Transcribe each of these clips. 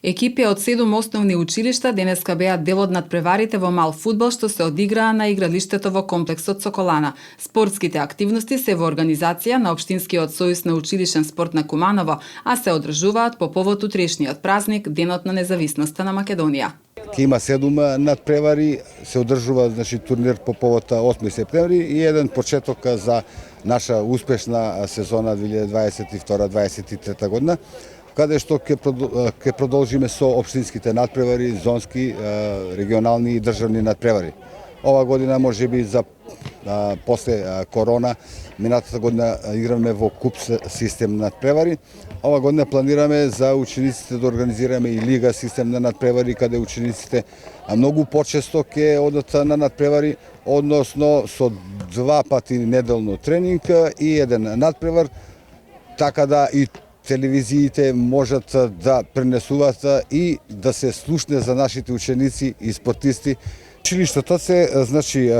Екипи од 7 основни училишта денеска беа дел од надпреварите во мал фудбал што се одиграа на игралиштето во комплексот Соколана. Спортските активности се во организација на Општинскиот сојуз на училишен спорт на Куманово, а се одржуваат по повод утрешниот празник, Денот на независноста на Македонија. Ке има 7 надпревари, се одржува турнир по повод 8 септември и еден почеток за наша успешна сезона 2022-2023 година, каде што ќе продолжиме со општинските надпревари, зонски, регионални и државни надпревари. Ова година можеби за после корона, минатата година играме во куп систем надпревари. Ова година планираме за учениците да организираме и лига систем на надпревари, каде учениците многу почесто ќе одат на надпревари, односно со 2 пати неделно тренинг и еден надпревар, така да и телевизиите можат да пренесуваат и да се слушне за нашите ученици и спортисти. Училиштата се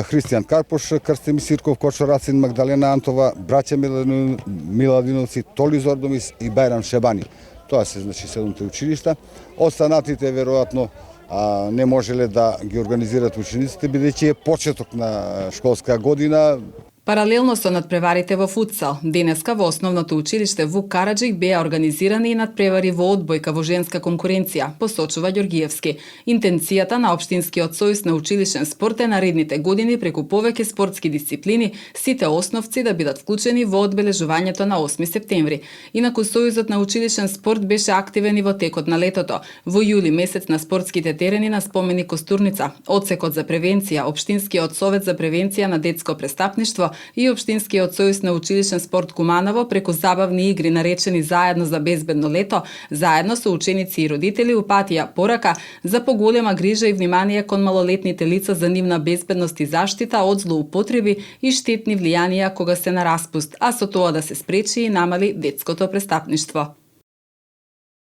Христијан Карпош, Крстемир Сирков, Кочо Рацин, Магдалена Антова, браќа Миладиновци, Толи Зордомис и Бајрам Шебани. Тоа се 7 училишта. Останатите веројатно не можеле да ги организираат учениците, бидејќи е почеток на школска година. Паралелно со надпреварите во футсал, денеска во основното училиште Вук Караџик беа организирани и надпревари во одбојка во женска конкуренција, посочува Ѓоргиевски. Интенцијата на Општинскиот сојуз на училишен спорт е наредните години преку повеќе спортски дисциплини сите основци да бидат вклучени во одбележувањето на 8 септември. Инаку сојузот на училишен спорт беше активен и во текот на летото. Во јули месец на спортските терени на споменик Костурница, Одсекот за превенција, Општинскиот совет за превенција на детско престапништво и Општинскиот сојуз на училишен спорт Куманово преку забавни игри наречени Заедно за безбедно лето, заедно со ученици и родители упатија порака за поголема грижа и внимание кон малолетните лица за нивна безбедност и заштита од злоупотреби и штетни влијанија кога се на распуст, а со тоа да се спречи и намали детското престапништво.